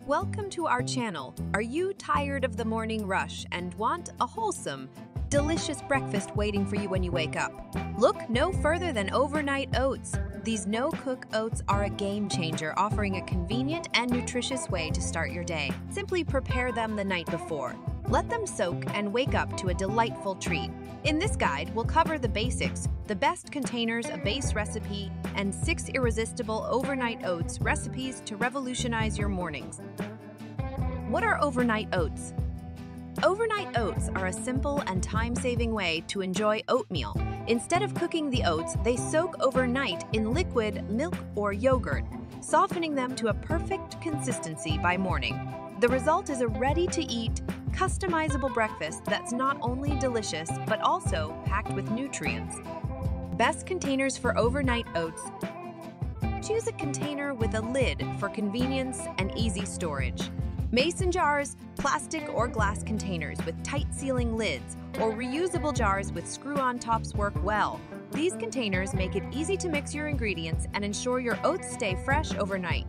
Welcome to our channel. Are you tired of the morning rush and want a wholesome, delicious breakfast waiting for you when you wake up? Look no further than overnight oats. These no-cook oats are a game changer, offering a convenient and nutritious way to start your day. Simply prepare them the night before. Let them soak and wake up to a delightful treat. In this guide, we'll cover the basics, the best containers, a base recipe, and 6 irresistible overnight oats recipes to revolutionize your mornings. What are overnight oats? Overnight oats are a simple and time-saving way to enjoy oatmeal. Instead of cooking the oats, they soak overnight in liquid milk or yogurt, softening them to a perfect consistency by morning. The result is a ready-to-eat, customizable breakfast that's not only delicious, but also packed with nutrients. Best containers for overnight oats. Choose a container with a lid for convenience and easy storage. Mason jars, plastic or glass containers with tight sealing lids, or reusable jars with screw-on tops work well. These containers make it easy to mix your ingredients and ensure your oats stay fresh overnight.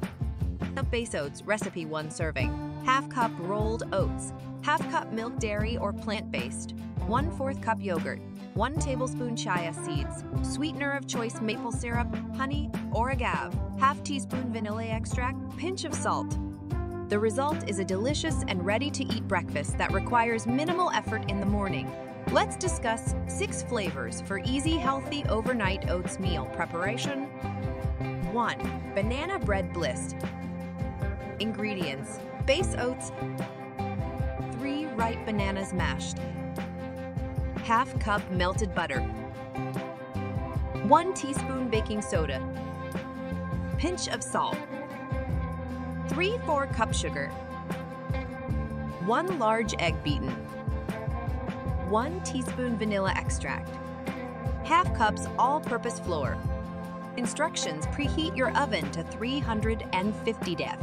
Base oats, recipe 1 serving. Half cup rolled oats. Half cup milk, dairy, or plant-based. 1/4 cup yogurt. 1 tablespoon chia seeds. Sweetener of choice maple syrup, honey, or agave. Half teaspoon vanilla extract. Pinch of salt. The result is a delicious and ready-to-eat breakfast that requires minimal effort in the morning. Let's discuss 6 flavors for easy, healthy overnight oats meal preparation. 1. Banana bread bliss. Ingredients: base oats, 3 ripe bananas mashed, half cup melted butter, 1 teaspoon baking soda, pinch of salt, 3/4 cup sugar, 1 large egg beaten, 1 teaspoon vanilla extract, half cups all-purpose flour. Instructions: preheat your oven to 350 deg.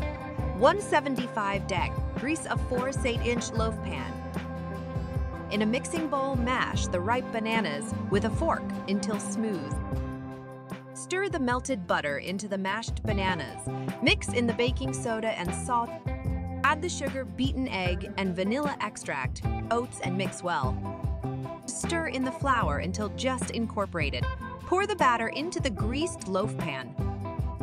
175 deg. Grease a 4/8-inch loaf pan. In a mixing bowl, mash the ripe bananas with a fork until smooth. Stir the melted butter into the mashed bananas. Mix in the baking soda and salt. Add the sugar, beaten egg, and vanilla extract, oats, and mix well. Stir in the flour until just incorporated. Pour the batter into the greased loaf pan.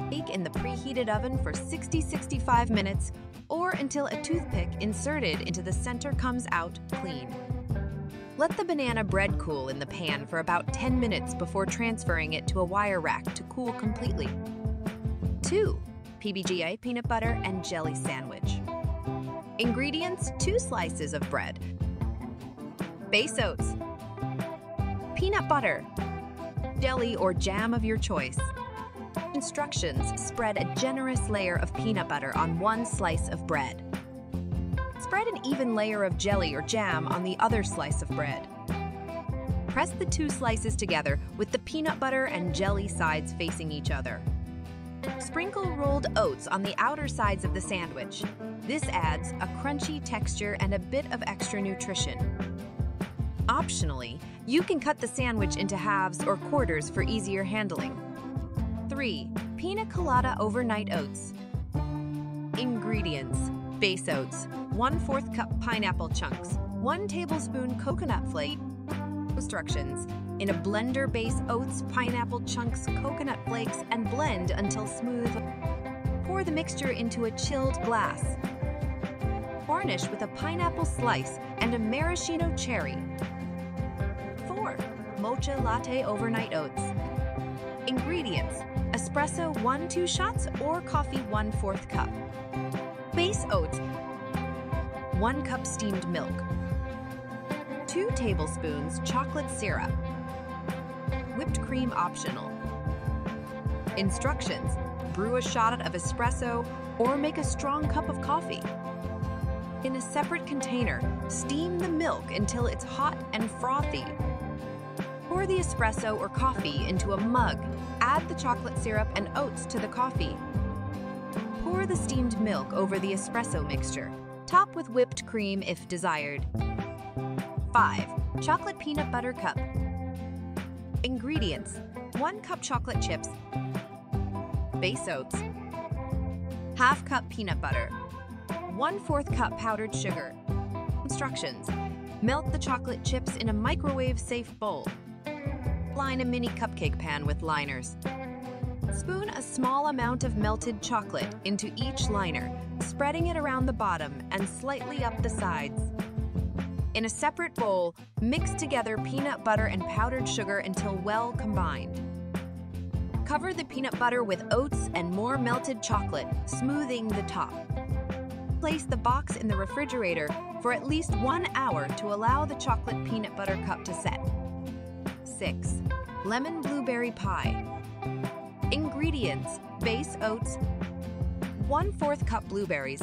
Bake in the preheated oven for 60-65 minutes or until a toothpick inserted into the center comes out clean. Let the banana bread cool in the pan for about 10 minutes before transferring it to a wire rack to cool completely. 2. PBGA peanut butter and jelly sandwich. Ingredients: 2 slices of bread, base oats, peanut butter, jelly or jam of your choice. Instructions: spread a generous layer of peanut butter on 1 slice of bread. Spread an even layer of jelly or jam on the other slice of bread. Press the 2 slices together with the peanut butter and jelly sides facing each other. Sprinkle rolled oats on the outer sides of the sandwich. This adds a crunchy texture and a bit of extra nutrition. Optionally, you can cut the sandwich into halves or quarters for easier handling. 3. Pina colada overnight oats. Ingredients: base oats, 1/4 cup pineapple chunks, 1 tablespoon coconut flake. Instructions: in a blender, base oats, pineapple chunks, coconut flakes, and blend until smooth. Pour the mixture into a chilled glass. Garnish with a pineapple slice and a maraschino cherry. 4. Mocha latte overnight oats. Ingredients: espresso 1-2 shots or coffee 1/4 cup. Base oats, 1 cup steamed milk, 2 tablespoons chocolate syrup, whipped cream optional. Instructions: brew a shot of espresso or make a strong cup of coffee. In a separate container, steam the milk until it's hot and frothy. Pour the espresso or coffee into a mug. Add the chocolate syrup and oats to the coffee. Pour the steamed milk over the espresso mixture. Top with whipped cream if desired. 5. Chocolate peanut butter cup. Ingredients: 1 cup chocolate chips, base oats, half cup peanut butter, 1/4 cup powdered sugar. Instructions: melt the chocolate chips in a microwave-safe bowl. Line a mini cupcake pan with liners. Spoon a small amount of melted chocolate into each liner, spreading it around the bottom and slightly up the sides. In a separate bowl, mix together peanut butter and powdered sugar until well combined. Cover the peanut butter with oats and more melted chocolate, smoothing the top. Place the box in the refrigerator for at least 1 hour to allow the chocolate peanut butter cup to set. 6. Lemon blueberry pie. Ingredients: base oats, 1/4 cup blueberries,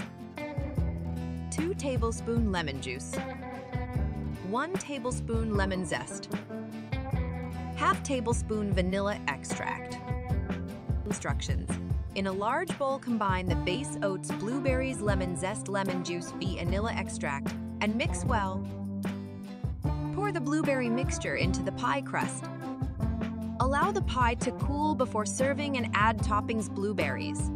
2 tablespoons lemon juice, 1 tablespoon lemon zest, ½ tablespoon vanilla extract. Instructions: in a large bowl, combine the base oats, blueberries, lemon zest, lemon juice, vanilla extract, and mix well. Pour the blueberry mixture into the pie crust. Allow the pie to cool before serving and add toppings: blueberries.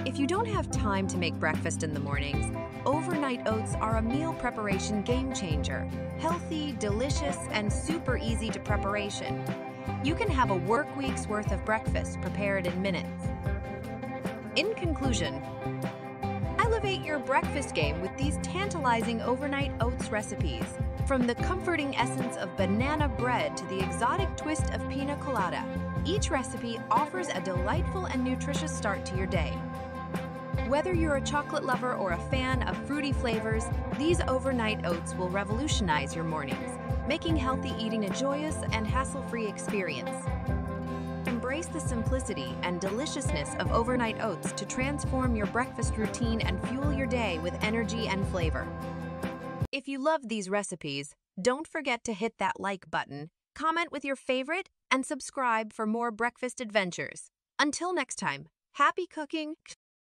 If you don't have time to make breakfast in the mornings, overnight oats are a meal preparation game changer. Healthy, delicious, and super easy to preparation. You can have a work week's worth of breakfast prepared in minutes. In conclusion, elevate your breakfast game with these tantalizing overnight oats recipes. From the comforting essence of banana bread to the exotic twist of pina colada, each recipe offers a delightful and nutritious start to your day. Whether you're a chocolate lover or a fan of fruity flavors, these overnight oats will revolutionize your mornings, making healthy eating a joyous and hassle-free experience. Embrace the simplicity and deliciousness of overnight oats to transform your breakfast routine and fuel your day with energy and flavor. If you love these recipes, don't forget to hit that like button, comment with your favorite, and subscribe for more breakfast adventures. Until next time, happy cooking!